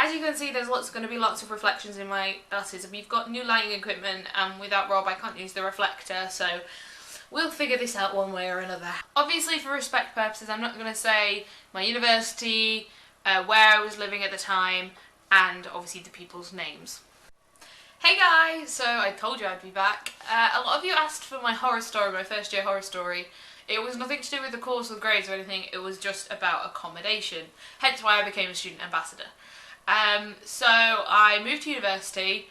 as you can see, there's going to be lots of reflections in my glasses. We've got new lighting equipment, and without Rob I can't use the reflector, so we'll figure this out one way or another. Obviously, for respect purposes, I'm not going to say my university, where I was living at the time, and obviously the people's names. Hey guys! So I told you I'd be back. A lot of you asked for my horror story, my first year horror story. It was nothing to do with the course or grades or anything, it was just about accommodation. Hence why I became a student ambassador. So I moved to university,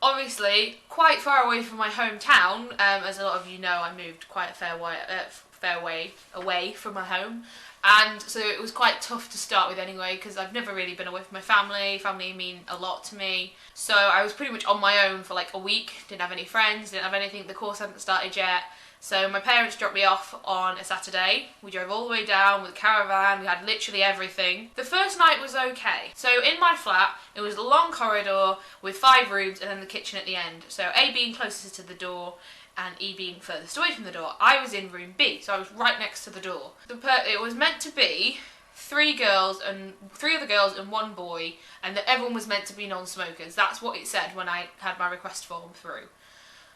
obviously quite far away from my hometown. As a lot of you know, I moved quite a fair way away from my home. And so it was quite tough to start with anyway, because I've never really been away from my family. Family mean a lot to me. So I was pretty much on my own for like a week. Didn't have any friends, didn't have anything. The course hadn't started yet. So my parents dropped me off on a Saturday. We drove all the way down with a caravan. We had literally everything. The first night was okay. So in my flat, it was a long corridor with 5 rooms and then the kitchen at the end. So A being closest to the door and E being furthest away from the door. I was in room B, so I was right next to the door. It was meant to be 3 other girls and 1 boy, and that everyone was meant to be non-smokers. That's what it said when I had my request form through.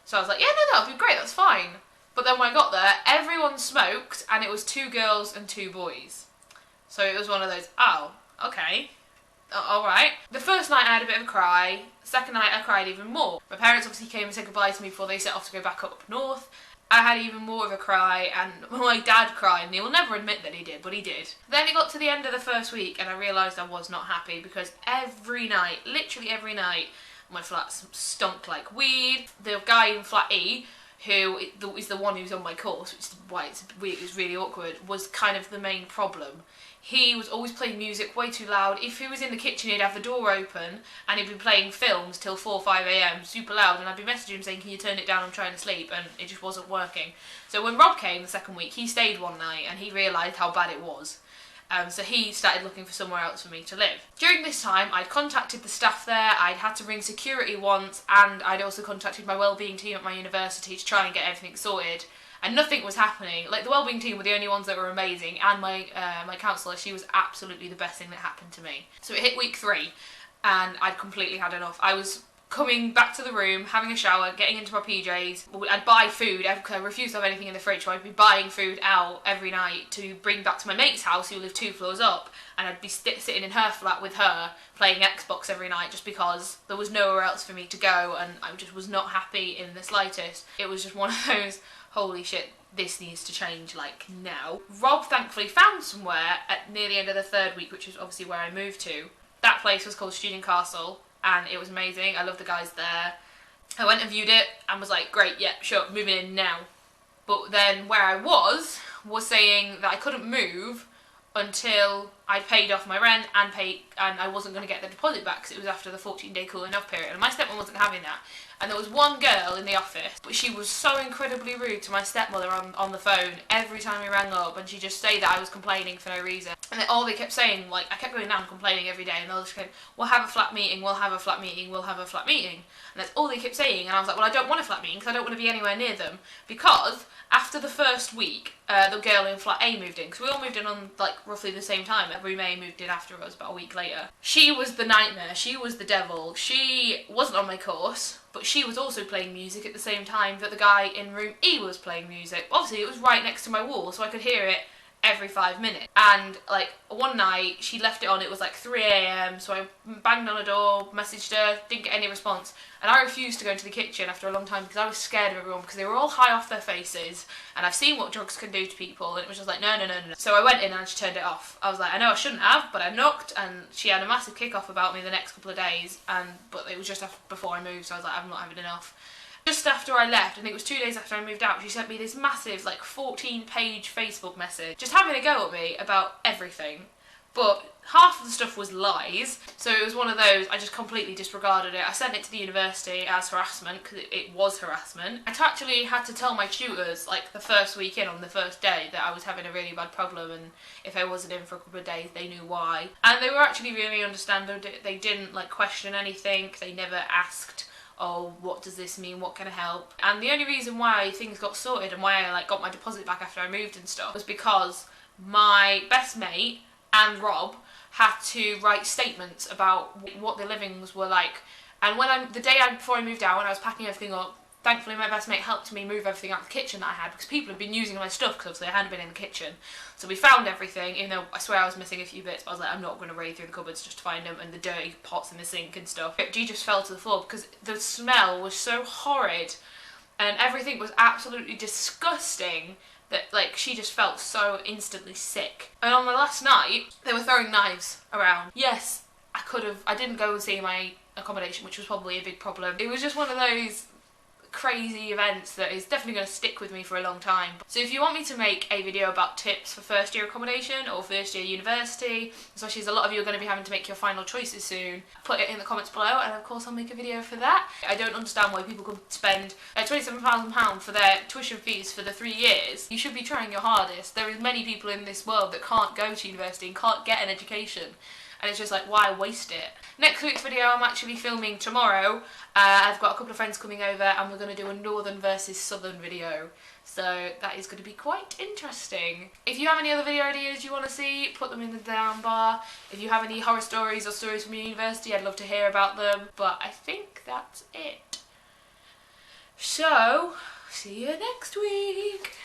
So I was like, yeah, no, that'll be great, that's fine. But then when I got there, everyone smoked, and it was 2 girls and 2 boys. So it was one of those, oh, okay. Alright. The first night I had a bit of a cry. Second night I cried even more. My parents obviously came and said goodbye to me before they set off to go back up north. I had even more of a cry, and my dad cried, and he will never admit that he did, but he did. Then it got to the end of the first week and I realised I was not happy, because every night, literally every night, my flat stunk like weed. The guy in flat E, who is the one who's on my course, which is why it's really awkward, was kind of the main problem. He was always playing music way too loud. If he was in the kitchen, he'd have the door open and he'd be playing films till 4 or 5 AM, super loud, and I'd be messaging him saying, can you turn it down, I'm trying to sleep, and it just wasn't working. So when Rob came the second week, he stayed one night and he realised how bad it was. So he started looking for somewhere else for me to live. During this time, I'd contacted the staff there, I'd had to ring security once, and I'd also contacted my wellbeing team at my university to try and get everything sorted. And nothing was happening. Like, the wellbeing team were the only ones that were amazing, and my counsellor, she was absolutely the best thing that happened to me. So it hit week 3, and I'd completely had enough. I was coming back to the room, having a shower, getting into my PJs. I'd buy food, because I refused to have anything in the fridge, so I'd be buying food out every night to bring back to my mate's house, who lived 2 floors up, and I'd be sitting in her flat with her, playing Xbox every night, just because there was nowhere else for me to go, and I just was not happy in the slightest. It was just one of those, holy shit, this needs to change, like, now. Rob thankfully found somewhere at near the end of the 3rd week, which is obviously where I moved to. That place was called Student Castle, and it was amazing. I loved the guys there. I went and viewed it and was like, great, yeah, sure, moving in now. But then where I was saying that I couldn't move until I'd paid off my rent and I wasn't going to get the deposit back, because it was after the 14-day cooling off period, and my stepmom wasn't having that. And there was one girl in the office, but she was so incredibly rude to my stepmother on the phone every time we rang up, and she'd just say that I was complaining for no reason. And then all they kept saying, like, I kept going down complaining every day, and they were just going, we'll have a flat meeting, we'll have a flat meeting, we'll have a flat meeting. And that's all they kept saying, and I was like, well, I don't want a flat meeting, because I don't want to be anywhere near them. Because after the first week, the girl in flat A moved in, because we all moved in on, like, roughly the same time. Room A moved in after us, about a week later. She was the nightmare, she was the devil. She wasn't on my course, but she was also playing music at the same time that the guy in room E was playing music. Obviously, it was right next to my wall, so I could hear it every 5 minutes. And, like, one night, she left it on, it was like 3 AM, so I banged on the door, messaged her, didn't get any response, and I refused to go into the kitchen after a long time because I was scared of everyone, because they were all high off their faces, and I've seen what drugs can do to people, and it was just like, no, no, no, no. So I went in and she turned it off. I was like, I know I shouldn't have, but I knocked, and she had a massive kick-off about me the next couple of days, but it was just before I moved, so I was like, I'm not having enough. Just after I left, I think it was 2 days after I moved out, she sent me this massive, like, 14-page Facebook message, just having a go at me about everything. But half of the stuff was lies, so it was one of those, I just completely disregarded it. I sent it to the university as harassment, because it was harassment. I actually had to tell my tutors, like, the first week in, on the first day, that I was having a really bad problem, and if I wasn't in for a couple of days, they knew why. And they were actually really understanding. They didn't, like, question anything, they never asked, oh, what does this mean, what can I help? And the only reason why things got sorted and why I, like, got my deposit back after I moved and stuff was because my best mate and Rob had to write statements about what the livings were like. And the day before I moved out, when I was packing everything up, thankfully my best mate helped me move everything out of the kitchen that I had, because people had been using my stuff because obviously I hadn't been in the kitchen. So we found everything, even though I swear I was missing a few bits, but I was like, I'm not going to raid through the cupboards just to find them, and the dirty pots in the sink and stuff. G just fell to the floor because the smell was so horrid and everything was absolutely disgusting that, like, she just felt so instantly sick. And on the last night, they were throwing knives around. Yes, I didn't go and see my accommodation, which was probably a big problem. It was just one of those crazy events that is definitely going to stick with me for a long time. So if you want me to make a video about tips for first year accommodation or first year university, especially as a lot of you are going to be having to make your final choices soon, put it in the comments below and of course I'll make a video for that. I don't understand why people could spend £27,000 for their tuition fees for the 3 years. You should be trying your hardest. There are many people in this world that can't go to university and can't get an education. And it's just like, why waste it? Next week's video I'm actually filming tomorrow. I've got a couple of friends coming over and we're going to do a northern versus southern video. So that is going to be quite interesting. If you have any other video ideas you want to see, put them in the down bar. If you have any horror stories or stories from your university, I'd love to hear about them. But I think that's it. So, see you next week.